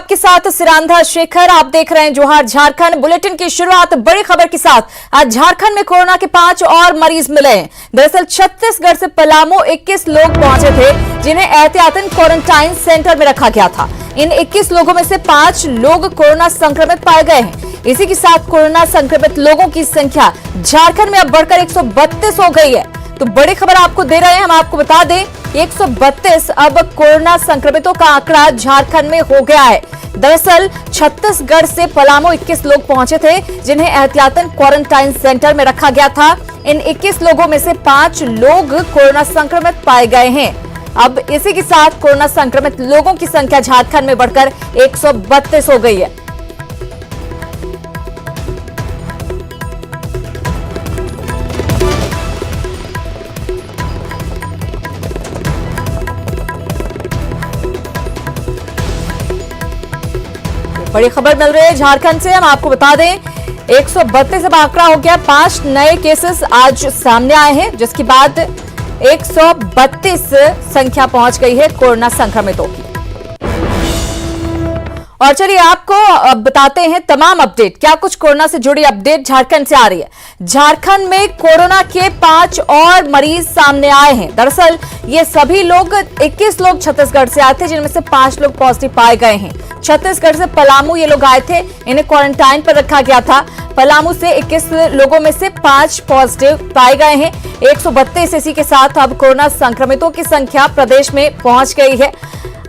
आपके साथ सिरांधा शेखर। आप देख रहे हैं जोहार झारखंड। बुलेटिन की शुरुआत बड़ी खबर के साथ। आज झारखंड में कोरोना के 5 और मरीज मिले हैं। दरअसल छत्तीसगढ़ से पलामू 21 लोग पहुंचे थे, जिन्हें एहतियातन क्वारंटाइन सेंटर में रखा गया था। इन 21 लोगों में से 5 लोग कोरोना संक्रमित पाए गए हैं। इसी के साथ कोरोना संक्रमित लोगों की संख्या झारखंड में अब बढ़कर 132 हो गई है। तो बड़ी खबर आपको दे रहे हैं। हम आपको बता दें 132 अब कोरोना संक्रमितों का आंकड़ा झारखंड में हो गया है। दरअसल छत्तीसगढ़ से पलामू 21 लोग पहुंचे थे, जिन्हें एहतियातन क्वारंटाइन सेंटर में रखा गया था। इन 21 लोगों में से 5 लोग कोरोना संक्रमित पाए गए हैं। अब इसी के साथ कोरोना संक्रमित लोगों की संख्या झारखंड में बढ़कर 132 हो गई है। बड़ी खबर मिल रही है झारखंड से। हम आपको बता दें 132 अब आंकड़ा हो गया। 5 नए केसेस आज सामने आए हैं, जिसके बाद 132 संख्या पहुंच गई है कोरोना संक्रमितों की। और चलिए आपको अब बताते हैं तमाम अपडेट। क्या कुछ कोरोना से जुड़ी अपडेट झारखंड से आ रही है। झारखंड में कोरोना के 5 और मरीज सामने आए हैं। दरअसल ये सभी लोग 21 लोग छत्तीसगढ़ से आए थे, जिनमें से 5 लोग पॉजिटिव पाए गए हैं। छत्तीसगढ़ से पलामू ये लोग आए थे, इन्हें क्वारंटाइन पर रखा गया था। पलामू से 21 लोगों में से 5 पॉजिटिव पाए गए हैं। 132 इसी के साथ अब कोरोना संक्रमितों की संख्या प्रदेश में पहुंच गई है।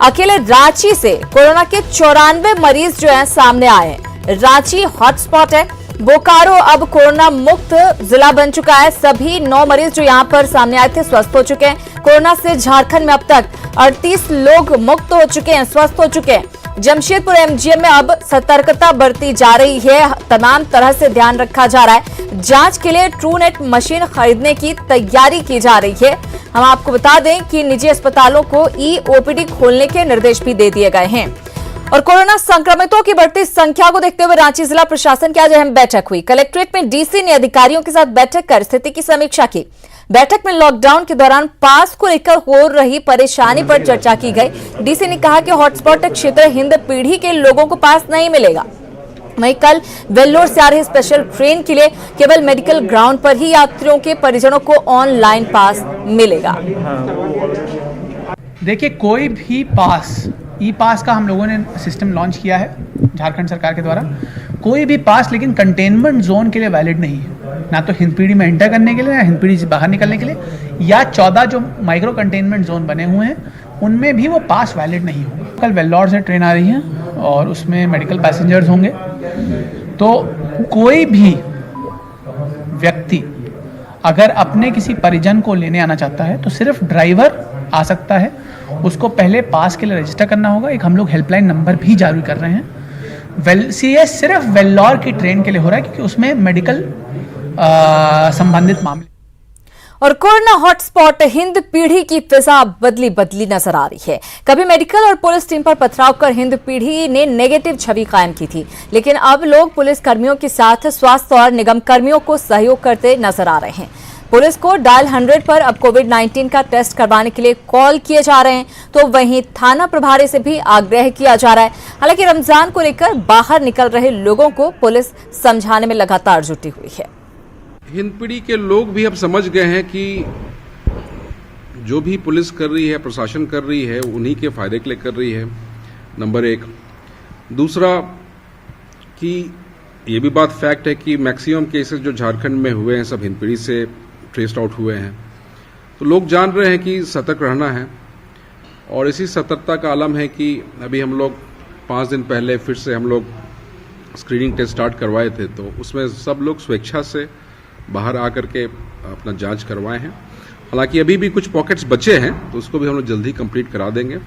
अकेले रांची से कोरोना के 94 मरीज जो हैं सामने आए हैं। रांची हॉटस्पॉट है। बोकारो अब कोरोना मुक्त जिला बन चुका है। सभी 9 मरीज जो यहां पर सामने आए थे स्वस्थ हो चुके हैं। कोरोना से झारखंड में अब तक 38 लोग मुक्त हो चुके हैं, स्वस्थ हो चुके हैं। जमशेदपुर एमजीएम में अब सतर्कता बरती जा रही है। तमाम तरह से ध्यान रखा जा रहा है। जांच के लिए ट्रूनेट मशीन खरीदने की तैयारी की जा रही है। हम आपको बता दें कि निजी अस्पतालों को ई-ओपीडी खोलने के निर्देश भी दे दिए गए हैं। और कोरोना संक्रमितों की बढ़ती संख्या को देखते हुए रांची जिला प्रशासन की आज अहम बैठक हुई। कलेक्ट्रेट में डीसी ने अधिकारियों के साथ बैठक कर स्थिति की समीक्षा की। बैठक में लॉकडाउन के दौरान पास को लेकर हो रही परेशानी पर चर्चा की गई। डीसी ने कहा कि हॉटस्पॉट क्षेत्र हिंद पीढ़ी के लोगों को पास नहीं मिलेगा। वहीं कल वेल्लोर से आ रही स्पेशल ट्रेन के लिए केवल मेडिकल ग्राउंड पर ही यात्रियों के परिजनों को ऑनलाइन पास मिलेगा। देखिए, कोई भी पास, ई पास का हम लोगों ने सिस्टम लॉन्च किया है झारखंड सरकार के द्वारा। कोई भी पास लेकिन कंटेनमेंट जोन के लिए वैलिड नहीं है, ना तो हिंदपीढ़ी में एंटर करने के लिए, ना हिंदपीढ़ी से बाहर निकलने के लिए, या 14 जो माइक्रो कंटेनमेंट जोन बने हुए हैं उनमें भी वो पास वैलिड नहीं होगा। कल वेल्लोर से ट्रेन आ रही है और उसमें मेडिकल पैसेंजर्स होंगे। तो कोई भी व्यक्ति अगर अपने किसी परिजन को लेने आना चाहता है तो सिर्फ ड्राइवर आ सकता है। उसको पहले पास के लिए रजिस्टर करना होगा। एक हम लोग हेल्पलाइन नंबर भी जारी कर रहे हैं। सीएस सिर्फ वेल्लोर की ट्रेन के लिए हो रहा है, क्योंकि उसमें मेडिकल संबंधित मामले। और कोरोना हॉटस्पॉट हिंद पीढ़ी की फिजा बदली नजर आ रही है। कभी मेडिकल और पुलिस टीम पर पथराव कर हिंद पीढ़ी ने नेगेटिव छवि कायम की थी, लेकिन अब लोग पुलिस कर्मियों के साथ स्वास्थ्य और निगम कर्मियों को सहयोग करते नजर आ रहे हैं। पुलिस को डायल 100 पर अब कोविड-19 का टेस्ट करवाने के लिए कॉल किए जा रहे हैं, तो वहीं थाना प्रभारी से भी आग्रह किया जा रहा है। हालांकि रमजान को लेकर बाहर निकल रहे लोगों को पुलिस समझाने में लगातार जुटी हुई है। हिंद पीढ़ी के लोग भी अब समझ गए हैं कि जो भी पुलिस कर रही है, प्रशासन कर रही है, उन्हीं के फायदे के लिए कर रही है, नंबर 1। दूसरा कि ये भी बात फैक्ट है कि मैक्सिमम केसेस जो झारखंड में हुए हैं सब हिंद पीढ़ी से ट्रेस्ड आउट हुए हैं। तो लोग जान रहे हैं कि सतर्क रहना है, और इसी सतर्कता का आलम है कि अभी हम लोग 5 दिन पहले फिर से हम लोग स्क्रीनिंग टेस्ट स्टार्ट करवाए थे, तो उसमें सब लोग स्वेच्छा से बाहर आकर के अपना जांच करवाए हैं। हालांकि अभी भी कुछ पॉकेट्स बचे हैं, तो उसको भी हम लोग जल्दी कंप्लीट करा देंगे।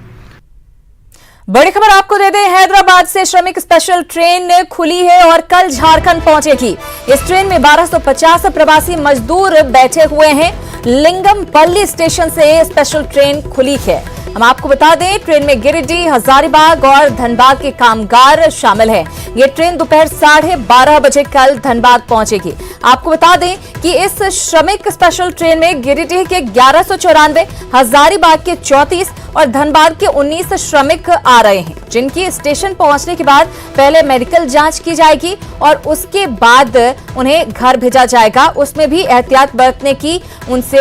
बड़ी खबर आपको दे दें, हैदराबाद से श्रमिक स्पेशल ट्रेन खुली है और कल झारखंड पहुंचेगी। इस ट्रेन में 1250 प्रवासी मजदूर बैठे हुए हैं। लिंगमपल्ली स्टेशन से स्पेशल ट्रेन खुली है। हम आपको बता दें, ट्रेन में गिरिडीह, हजारीबाग और धनबाद के कामगार शामिल हैं। ये ट्रेन दोपहर 12:30 बजे कल धनबाद पहुंचेगी। आपको बता दें कि इस श्रमिक स्पेशल ट्रेन में गिरिडीह के 1194, हजारीबाग के 34 और धनबाद के 19 श्रमिक आ रहे हैं, जिनकी स्टेशन पहुंचने के बाद पहले मेडिकल जांच की जाएगी और उसके बाद उन्हें घर भेजा जाएगा। उसमें भी एहतियात बरतने की उन्हें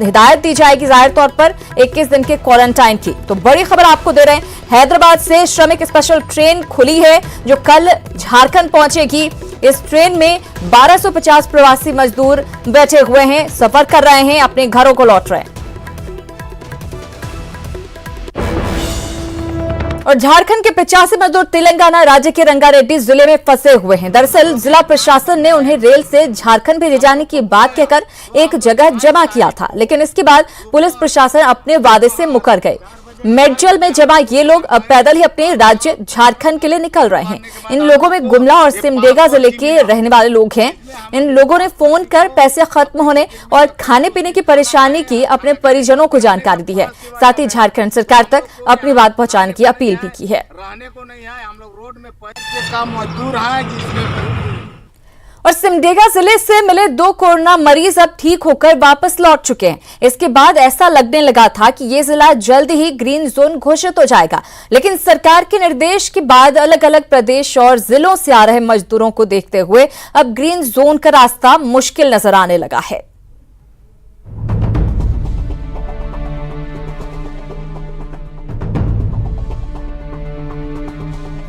हिदायत दी जाएगी, जाहिर तौर पर 21 दिन के क्वारंटाइन की। तो बड़ी खबर आपको दे रहे हैं, हैदराबाद से श्रमिक स्पेशल ट्रेन खुली है जो कल झारखंड पहुंचेगी। इस ट्रेन में 1250 प्रवासी मजदूर बैठे हुए हैं, सफर कर रहे हैं, अपने घरों को लौट रहे हैं। और झारखंड के 85 मजदूर तेलंगाना राज्य के रंगारेड्डी जिले में फंसे हुए हैं। दरअसल जिला प्रशासन ने उन्हें रेल से झारखंड भेजे जाने की बात कहकर एक जगह जमा किया था, लेकिन इसके बाद पुलिस प्रशासन अपने वादे से मुकर गए। मेडजल में जमा ये लोग अब पैदल ही अपने राज्य झारखंड के लिए निकल रहे हैं। इन लोगों में गुमला और सिमडेगा जिले के रहने वाले लोग हैं। इन लोगों ने फोन कर पैसे खत्म होने और खाने पीने की परेशानी की अपने परिजनों को जानकारी दी है। साथ ही झारखंड सरकार तक अपनी बात पहुंचाने की अपील भी की है। रहने को नहीं है, हम लोग रोड में पैसे के काम मजदूर हैं जिसमें। और सिमडेगा जिले से मिले 2 कोरोना मरीज अब ठीक होकर वापस लौट चुके हैं। इसके बाद ऐसा लगने लगा था कि ये जिला जल्द ही ग्रीन जोन घोषित हो जाएगा, लेकिन सरकार के निर्देश के बाद अलग अलग प्रदेश और जिलों से आ रहे मजदूरों को देखते हुए अब ग्रीन जोन का रास्ता मुश्किल नजर आने लगा है।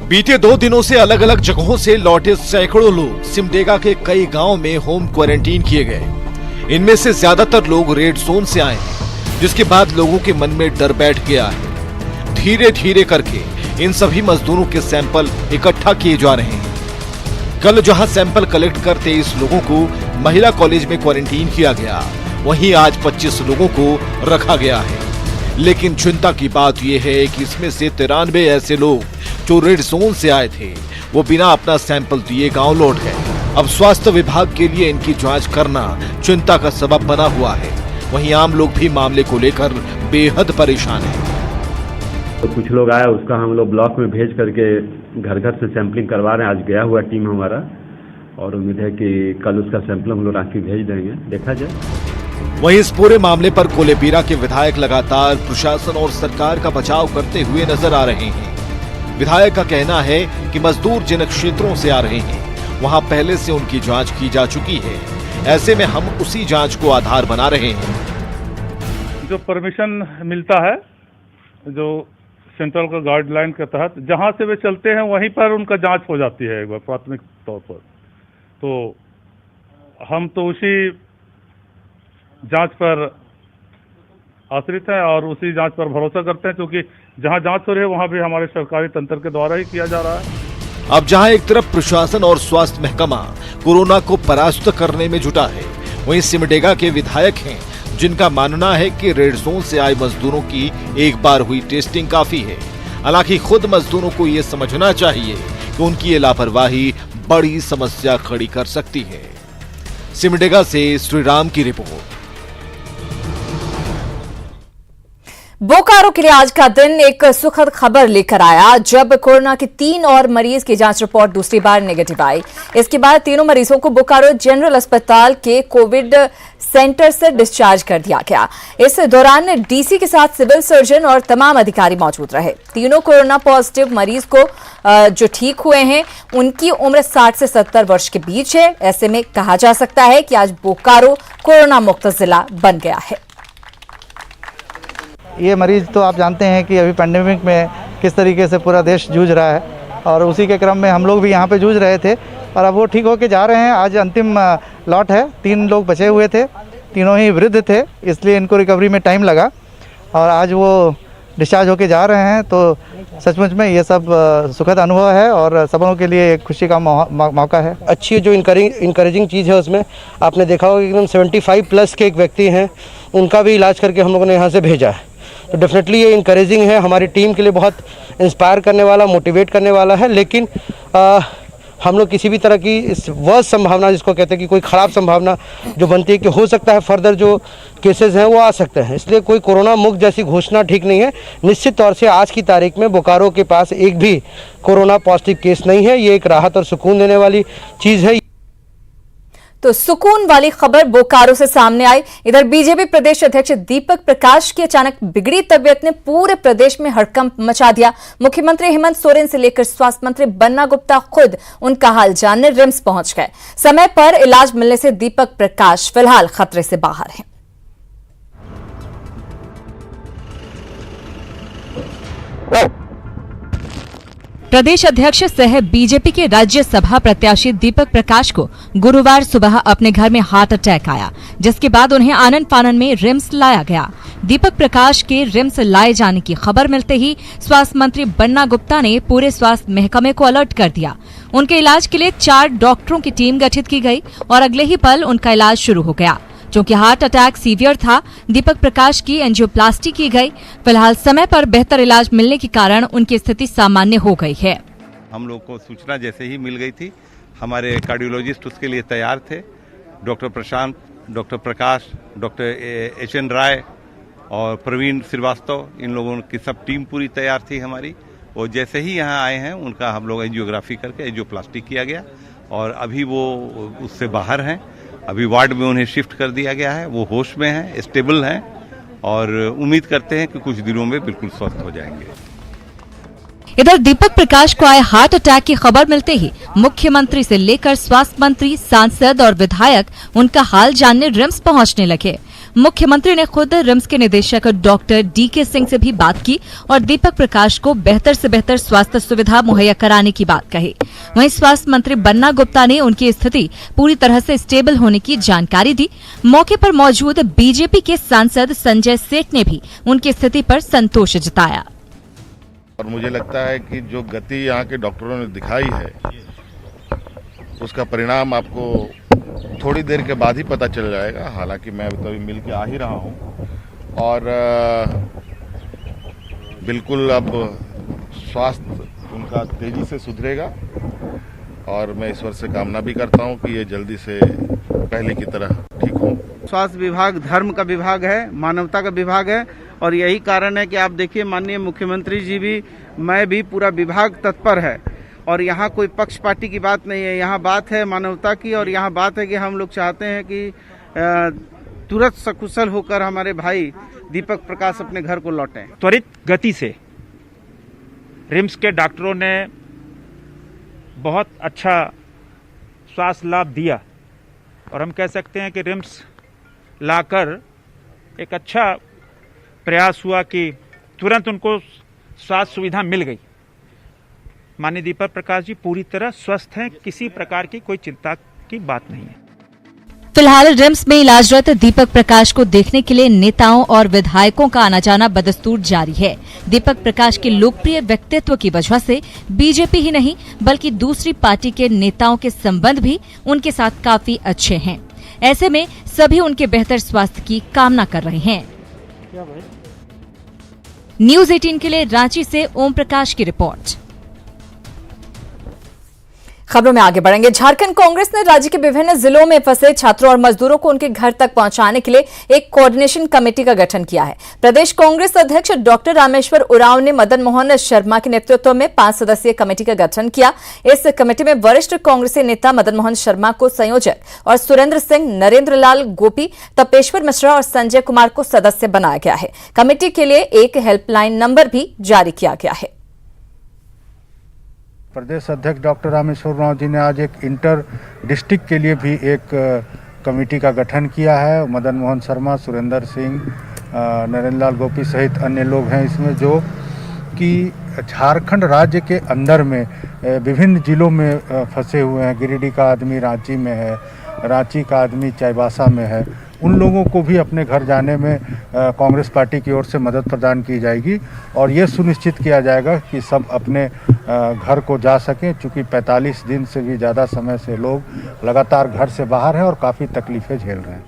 बीते 2 दिनों से अलग अलग जगहों से लौटे सैकड़ों लोग सिमडेगा के कई गांवों में होम क्वारंटीन किए गए। इनमें से ज्यादातर लोग रेड जोन से आए हैं, जिसके बाद लोगों के मन में डर बैठ गया है। धीरे धीरे करके इन सभी मजदूरों के सैंपल इकट्ठा किए जा रहे हैं। कल जहां सैंपल कलेक्ट कर 23 लोगों को महिला कॉलेज में क्वारंटीन किया गया, वहीं आज 25 लोगों को रखा गया है। लेकिन चिंता की बात यह है कि इसमें से 93 ऐसे लोग जो रेड जोन से आए थे, वो बिना अपना सैंपल दिए गांव लौट गए। अब स्वास्थ्य विभाग के लिए इनकी जांच करना चिंता का सबब बना हुआ है। वहीं आम लोग भी मामले को लेकर बेहद परेशान हैं। तो कुछ लोग आया, उसका हम लोग ब्लॉक में भेज करके घर घर से सैंपलिंग करवा रहे हैं। आज गया हुआ टीम हमारा, और उम्मीद है कि कल उसका सैंपल हम लोग राखी भेज देंगे, देखा जाए। वहीं इस पूरे मामले पर कोलेपीरा के विधायक लगातार प्रशासन और सरकार का बचाव करते हुए नजर आ रहे हैं। विधायक का कहना है कि मजदूर जिन क्षेत्रों से आ रहे हैं, वहां पहले से उनकी जांच की जा चुकी है। ऐसे में हम उसी जांच को आधार बना रहे हैं। जो परमिशन मिलता है, जो सेंट्रल का गाइडलाइन के तहत जहां से वे चलते हैं वहीं पर उनका जांच हो जाती है एक बार प्राथमिक तौर पर। तो हम तो उसी जांच पर आश्रित हैं और उसी जांच पर भरोसा करते हैं, क्योंकि जहां जांच हो रही है वहां भी हमारे सरकारी तंत्र के द्वारा ही किया जा रहा है। अब जहां एक तरफ प्रशासन और स्वास्थ्य महकमा कोरोना को परास्त करने में जुटा है, वहीं सिमडेगा के विधायक हैं जिनका मानना है कि रेड जोन से आए मजदूरों की एक बार हुई टेस्टिंग काफी है। हालांकि खुद मजदूरों को ये समझना चाहिए कि उनकी ये लापरवाही बड़ी समस्या खड़ी कर सकती है। सिमडेगा से श्रीराम की रिपोर्ट। बोकारो के लिए आज का दिन एक सुखद खबर लेकर आया, जब कोरोना के 3 और मरीज की जांच रिपोर्ट दूसरी बार नेगेटिव आई। इसके बाद तीनों मरीजों को बोकारो जनरल अस्पताल के कोविड सेंटर से डिस्चार्ज कर दिया गया। इस दौरान डीसी के साथ सिविल सर्जन और तमाम अधिकारी मौजूद रहे। तीनों कोरोना पॉजिटिव मरीज को जो ठीक हुए हैं, उनकी उम्र 60 से 70 वर्ष के बीच है। ऐसे में कहा जा सकता है कि आज बोकारो कोरोना मुक्त जिला बन गया है। ये मरीज तो आप जानते हैं कि अभी पैंडेमिक में किस तरीके से पूरा देश जूझ रहा है, और उसी के क्रम में हम लोग भी यहाँ पे जूझ रहे थे, और अब वो ठीक होके जा रहे हैं। आज अंतिम लॉट है, 3 लोग बचे हुए थे, तीनों ही वृद्ध थे, इसलिए इनको रिकवरी में टाइम लगा, और आज वो डिस्चार्ज होके जा रहे हैं। तो सचमुच में ये सब सुखद अनुभव है और सबों के लिए एक खुशी का मौका है। अच्छी जो इनकरेजिंग चीज़ है उसमें आपने देखा होगा एकदम 75 प्लस के एक व्यक्ति हैं, उनका भी इलाज करके हम लोगों ने यहाँ से भेजा है। तो डेफिनेटली ये इनकरेजिंग है, हमारी टीम के लिए बहुत इंस्पायर करने वाला, मोटिवेट करने वाला है। लेकिन हम लोग किसी भी तरह की इस वर्स्ट संभावना, जिसको कहते हैं कि कोई ख़राब संभावना जो बनती है कि हो सकता है फर्दर जो केसेस हैं वो आ सकते हैं, इसलिए कोई कोरोना मुक्त जैसी घोषणा ठीक नहीं है। निश्चित तौर से आज की तारीख में बोकारो के पास एक भी कोरोना पॉजिटिव केस नहीं है। ये एक राहत और सुकून देने वाली चीज़ है। तो सुकून वाली खबर बोकारो से सामने आई। इधर बीजेपी प्रदेश अध्यक्ष दीपक प्रकाश की अचानक बिगड़ी तबीयत ने पूरे प्रदेश में हड़कंप मचा दिया। मुख्यमंत्री हेमंत सोरेन से लेकर स्वास्थ्य मंत्री बन्ना गुप्ता खुद उनका हाल जानने रिम्स पहुंच गए। समय पर इलाज मिलने से दीपक प्रकाश फिलहाल खतरे से बाहर हैं। प्रदेश अध्यक्ष सह बीजेपी के राज्यसभा प्रत्याशी दीपक प्रकाश को गुरुवार सुबह अपने घर में हार्ट अटैक आया, जिसके बाद उन्हें आनन फानन में रिम्स लाया गया। दीपक प्रकाश के रिम्स लाए जाने की खबर मिलते ही स्वास्थ्य मंत्री बन्ना गुप्ता ने पूरे स्वास्थ्य महकमे को अलर्ट कर दिया। उनके इलाज के लिए 4 डॉक्टरों की टीम गठित की गई और अगले ही पल उनका इलाज शुरू हो गया। क्योंकि हार्ट अटैक सीवियर था, दीपक प्रकाश की एंजियोप्लास्टी की गई। फिलहाल समय पर बेहतर इलाज मिलने के कारण उनकी स्थिति सामान्य हो गई है। हम लोग को सूचना जैसे ही मिल गई थी, हमारे कार्डियोलॉजिस्ट उसके लिए तैयार थे। डॉक्टर प्रशांत, डॉक्टर प्रकाश, डॉक्टर HN राय और प्रवीण श्रीवास्तव, इन लोगों की सब टीम पूरी तैयार थी हमारी। वो जैसे ही यहाँ आए हैं उनका हम लोग एंजियोग्राफी करके एंजियोप्लास्टी किया गया और अभी वो उससे बाहर हैं। अभी वार्ड में उन्हें शिफ्ट कर दिया गया है। वो होश में हैं, स्टेबल हैं और उम्मीद करते हैं कि कुछ दिनों में बिल्कुल स्वस्थ हो जाएंगे। इधर दीपक प्रकाश को आए हार्ट अटैक की खबर मिलते ही मुख्यमंत्री से लेकर स्वास्थ्य मंत्री, सांसद और विधायक उनका हाल जानने रिम्स पहुंचने लगे। मुख्यमंत्री ने खुद रिम्स के निदेशक डॉक्टर DK सिंह से भी बात की और दीपक प्रकाश को बेहतर से बेहतर स्वास्थ्य सुविधा मुहैया कराने की बात कही। वहीं स्वास्थ्य मंत्री बन्ना गुप्ता ने उनकी स्थिति पूरी तरह से स्टेबल होने की जानकारी दी। मौके पर मौजूद बीजेपी के सांसद संजय सेठ ने भी उनकी स्थिति पर संतोष जताया। और मुझे लगता है कि जो गति यहाँ के डॉक्टरों ने दिखाई है उसका परिणाम आपको थोड़ी देर के बाद ही पता चल जाएगा। हालांकि मैं अभी मिल के आ ही रहा हूँ और बिल्कुल अब स्वास्थ्य उनका तेजी से सुधरेगा और मैं ईश्वर से कामना भी करता हूँ कि ये जल्दी से पहले की तरह ठीक हो। स्वास्थ्य विभाग धर्म का विभाग है, मानवता का विभाग है और यही कारण है कि आप देखिए माननीय मुख्यमंत्री जी भी, मैं भी, पूरा विभाग तत्पर है और यहाँ कोई पक्ष पार्टी की बात नहीं है। यहाँ बात है मानवता की और यहाँ बात है कि हम लोग चाहते हैं कि तुरंत सकुशल होकर हमारे भाई दीपक प्रकाश अपने घर को लौटें। त्वरित गति से रिम्स के डॉक्टरों ने बहुत अच्छा स्वास्थ्य लाभ दिया और हम कह सकते हैं कि रिम्स लाकर एक अच्छा प्रयास हुआ कि तुरंत उनको स्वास्थ्य सुविधा मिल गई। माननीय दीपक प्रकाश जी पूरी तरह स्वस्थ हैं, किसी प्रकार की कोई चिंता की बात नहीं है। फिलहाल रिम्स में इलाजरत दीपक प्रकाश को देखने के लिए नेताओं और विधायकों का आना जाना बदस्तूर जारी है। दीपक प्रकाश के लोकप्रिय व्यक्तित्व की वजह से बीजेपी ही नहीं बल्कि दूसरी पार्टी के नेताओं के संबंध भी उनके साथ काफी अच्छे हैं। ऐसे में सभी उनके बेहतर स्वास्थ्य की कामना कर रहे हैं। न्यूज़ 18 के लिए रांची से ओम प्रकाश की रिपोर्ट। खबरों में आगे बढ़ेंगे। झारखंड कांग्रेस ने राज्य के विभिन्न जिलों में फंसे छात्रों और मजदूरों को उनके घर तक पहुंचाने के लिए एक कोऑर्डिनेशन कमेटी का गठन किया है। प्रदेश कांग्रेस अध्यक्ष डॉक्टर रामेश्वर उरांव ने मदन मोहन शर्मा के नेतृत्व में 5 सदस्यीय कमेटी का गठन किया। इस कमेटी में वरिष्ठ कांग्रेसी नेता मदन मोहन शर्मा को संयोजक और सुरेंद्र सिंह, नरेंद्र लाल गोपी, तपेश्वर मिश्रा और संजय कुमार को सदस्य बनाया गया है। कमेटी के लिए एक हेल्पलाइन नंबर भी जारी किया गया है। प्रदेश अध्यक्ष डॉक्टर रामेश्वर उरांव जी ने आज एक इंटर डिस्ट्रिक्ट के लिए भी एक कमेटी का गठन किया है। मदन मोहन शर्मा, सुरेंद्र सिंह, नरेंद्र लाल गोपी सहित अन्य लोग हैं इसमें, जो कि झारखंड राज्य के अंदर में विभिन्न जिलों में फंसे हुए हैं। गिरिडीह का आदमी रांची में है, रांची का आदमी चाईबासा में है। उन लोगों को भी अपने घर जाने में कांग्रेस पार्टी की ओर से मदद प्रदान की जाएगी और ये सुनिश्चित किया जाएगा कि सब अपने घर को जा सकें, चूँकि 45 दिन से भी ज़्यादा समय से लोग लगातार घर से बाहर हैं और काफ़ी तकलीफ़ें झेल रहे हैं।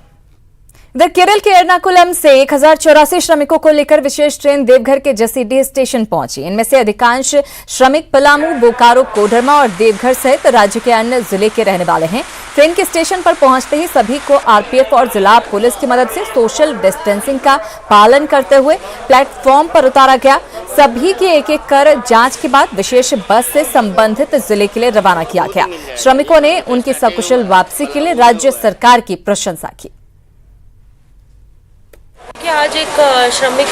इधर केरल के एर्नाकुलम से 1084 श्रमिकों को लेकर विशेष ट्रेन देवघर के जसीडीह स्टेशन पहुंची। इनमें से अधिकांश श्रमिक पलामू, बोकारो, कोडरमा और देवघर सहित राज्य के अन्य जिले के रहने वाले हैं। ट्रेन के स्टेशन पर पहुंचते ही सभी को आरपीएफ और जिला पुलिस की मदद से सोशल डिस्टेंसिंग का पालन करते हुए प्लेटफॉर्म पर उतारा गया। सभी की एक-एक कर जांच के बाद विशेष बस से संबंधित जिले के लिए रवाना किया गया। श्रमिकों ने उनकी सकुशल वापसी के लिए राज्य सरकार की प्रशंसा की। आज एक श्रमिक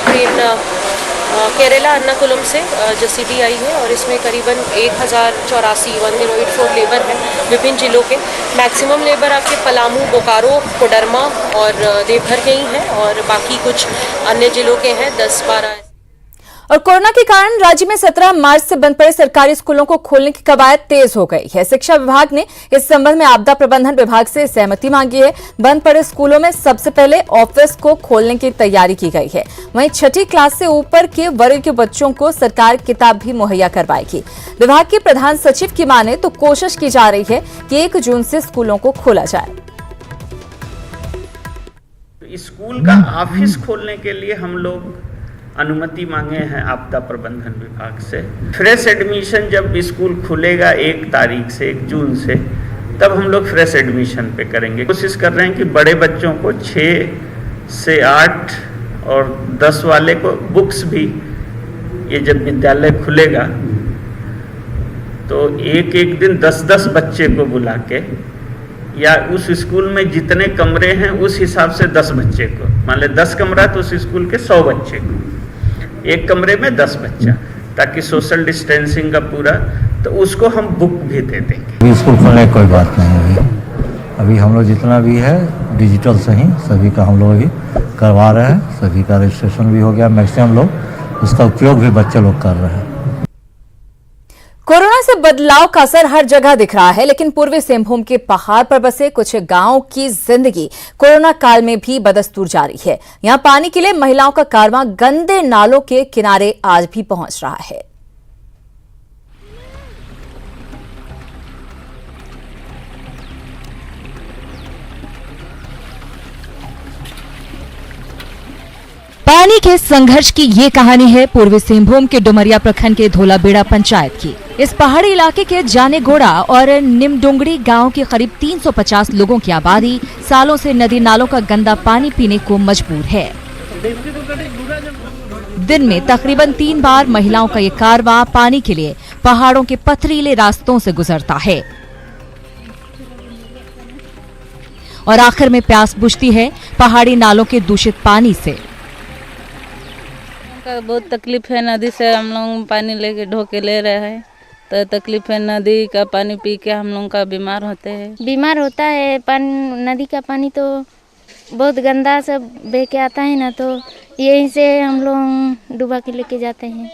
ट्रेन केरला एर्नाकुलम से जसीडीह आई है और इसमें करीबन 1084 लेबर है विभिन्न जिलों के। मैक्सिमम लेबर आपके पलामू, बोकारो, कोडरमा और देवघर के ही हैं और बाकी कुछ अन्य जिलों के हैं 10-12। और कोरोना के कारण राज्य में 17 मार्च से बंद पड़े सरकारी स्कूलों को खोलने की कवायद तेज हो गई है। शिक्षा विभाग ने इस संबंध में आपदा प्रबंधन विभाग से सहमति मांगी है। बंद पड़े स्कूलों में सबसे पहले ऑफिस को खोलने की तैयारी की गई है। वहीं 6ठी क्लास से ऊपर के वर्ग के बच्चों को सरकार किताब भी मुहैया करवाएगी। विभाग के प्रधान सचिव की माने तो कोशिश की जा रही है कि 1 जून से स्कूलों को खोला जाए। स्कूल का ऑफिस खोलने के लिए हम लोग अनुमति मांगे हैं आपदा प्रबंधन विभाग से। फ्रेश एडमिशन जब स्कूल खुलेगा 1 तारीख से 1 जून से, तब हम लोग फ्रेश एडमिशन पे करेंगे। कोशिश कर रहे हैं कि बड़े बच्चों को 6 से 8 और 10 वाले को बुक्स भी, ये जब विद्यालय खुलेगा तो एक दिन 10-10 बच्चे को बुला के, या उस स्कूल में जितने कमरे हैं उस हिसाब से 10 बच्चे को, मान ले 10 कमरा तो उस स्कूल के 100 बच्चे को, एक कमरे में 10 बच्चा, ताकि सोशल डिस्टेंसिंग का पूरा, तो उसको हम बुक भी दे देंगे। अभी स्कूल खोलने की कोई बात नहीं है। अभी हम लोग जितना भी है डिजिटल से ही सभी का हम लोग अभी करवा रहे हैं। सभी का रजिस्ट्रेशन भी हो गया। मैक्सिमम लोग उसका उपयोग भी बच्चे लोग कर रहे हैं। कोरोना से बदलाव का असर हर जगह दिख रहा है, लेकिन पूर्वी सिंहभूम के पहाड़ पर बसे कुछ गांवों की जिंदगी कोरोना काल में भी बदस्तूर जारी है। यहां पानी के लिए महिलाओं का कारवां गंदे नालों के किनारे आज भी पहुंच रहा है। पानी के संघर्ष की ये कहानी है पूर्वी सिंहभूम के डुमरिया प्रखंड के धोलाबेड़ा पंचायत की। इस पहाड़ी इलाके के जानेगोड़ा और निमडोंगड़ी गांव के करीब 350 लोगों की आबादी सालों से नदी नालों का गंदा पानी पीने को मजबूर है। दिन में तकरीबन 3 बार महिलाओं का ये कारवां पानी के लिए पहाड़ों के पथरीले रास्तों से गुजरता है और आखिर में प्यास बुझती है पहाड़ी नालों के दूषित पानी से। का बहुत तकलीफ है। नदी से हम लोग पानी लेके ढो के ले रहे हैं, तो तकलीफ है। नदी का पानी पी के हम लोग का बीमार होते हैं। बीमार होता है। नदी का पानी तो बहुत गंदा सब बह के आता है ना, तो यहीं से हम लोग डुबा के लेके जाते हैं।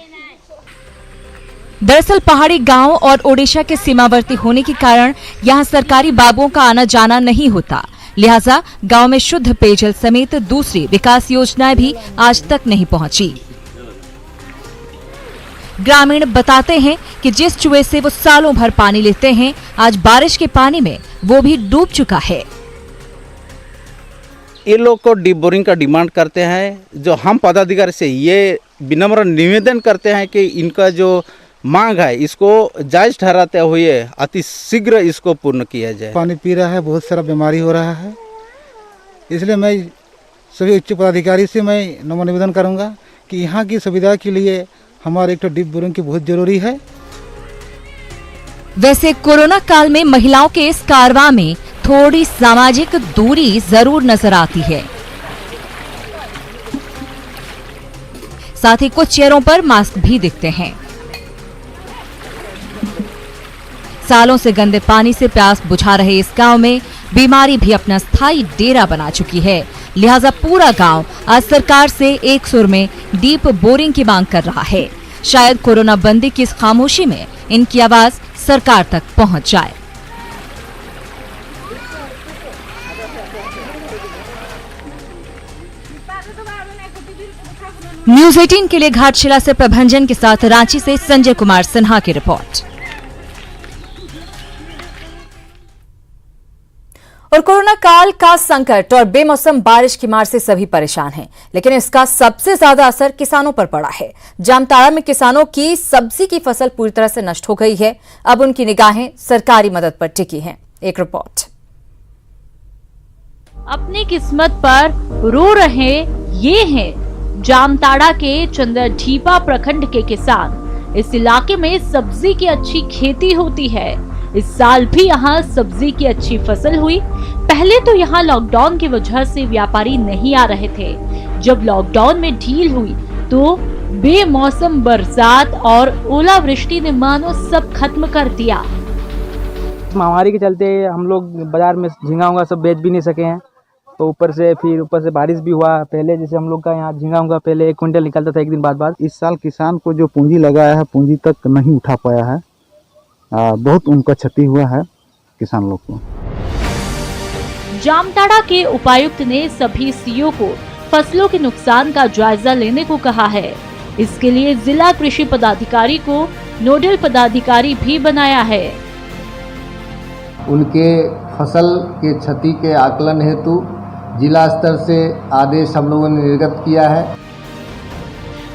दरअसल पहाड़ी गांव और ओडिशा के सीमावर्ती होने के कारण यहां सरकारी बाबुओं का आना जाना नहीं होता, लिहाजा गांव में शुद्ध पेयजल समेत दूसरी विकास योजनाएं भी आज तक नहीं पहुंची। ग्रामीण बताते हैं कि जिस कुएं से वो सालों भर पानी लेते हैं, आज बारिश के पानी में वो भी डूब चुका है। ये लोग को डीप बोरिंग का डिमांड करते हैं। जो हम पदाधिकारी से ये विनम्र निवेदन करते हैं कि इनका जो मांग है इसको जायज ठहराते हुए अति शीघ्र इसको पूर्ण किया जाए। पानी पी रहा है, बहुत सारा बीमारी हो रहा है, इसलिए मैं सभी उच्च पदाधिकारी से मैं नम्र निवेदन करूंगा कि यहाँ की सुविधा के लिए हमारे एक तो डीप बोरिंग की बहुत जरूरी है। वैसे कोरोना काल में महिलाओं के इस कारवां में थोड़ी सामाजिक दूरी जरूर नजर आती है। साथ ही कुछ चेहरों पर मास्क भी दिखते हैं। सालों से गंदे पानी से प्यास बुझा रहे इस गांव में बीमारी भी अपना स्थायी डेरा बना चुकी है, लिहाजा पूरा गांव आज सरकार से एक सुर में डीप बोरिंग की मांग कर रहा है। शायद कोरोना बंदी की इस खामोशी में इनकी आवाज सरकार तक पहुंच जाए। न्यूज़ 18 के लिए घाटशिला से प्रभंजन के साथ रांची से संजय कुमार सिन्हा की रिपोर्ट। और कोरोना काल का संकट और बेमौसम बारिश की मार से सभी परेशान हैं, लेकिन इसका सबसे ज्यादा असर किसानों पर पड़ा है। जामताड़ा में किसानों की सब्जी की फसल पूरी तरह से नष्ट हो गई है। अब उनकी निगाहें सरकारी मदद पर टिकी हैं। एक रिपोर्ट। अपनी किस्मत पर रो रहे ये हैं जामताड़ा के चंद्रढीपा प्रखंड के किसान। इस इलाके में सब्जी की अच्छी खेती होती है। इस साल भी यहाँ सब्जी की अच्छी फसल हुई। पहले तो यहाँ लॉकडाउन की वजह से व्यापारी नहीं आ रहे थे। जब लॉकडाउन में ढील हुई तो बेमौसम बरसात और ओलावृष्टि ने मानो सब खत्म कर दिया। महामारी के चलते हम लोग बाजार में झींगा सब बेच भी नहीं सके हैं, तो ऊपर से बारिश भी हुआ। पहले जैसे हम लोग का यहाँ झींगा पहले 1 क्विंटल निकलता था एक दिन बाद। इस साल किसान को जो पूंजी लगाया है पूंजी तक नहीं उठा पाया है। बहुत उनका क्षति हुआ है किसान लोग को। जामताड़ा के उपायुक्त ने सभी सीओ को फसलों के नुकसान का जायजा लेने को कहा है। इसके लिए जिला कृषि पदाधिकारी को नोडल पदाधिकारी भी बनाया है। उनके फसल के क्षति के आकलन हेतु जिला स्तर से आदेश हम लोगों ने निर्गत किया है।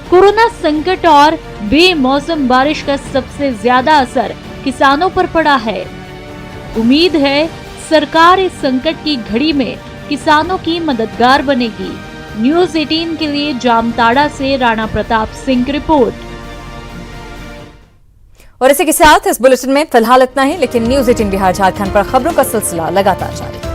कोरोना संकट और बेमौसम बारिश का सबसे ज्यादा असर किसानों पर पड़ा है। उम्मीद है सरकार इस संकट की घड़ी में किसानों की मददगार बनेगी। न्यूज़ 18 के लिए जामताड़ा से राणा प्रताप सिंह की रिपोर्ट। और इसी के साथ इस बुलेटिन में फिलहाल इतना ही, लेकिन न्यूज़ 18 बिहार झारखंड पर खबरों का सिलसिला लगातार जारी है।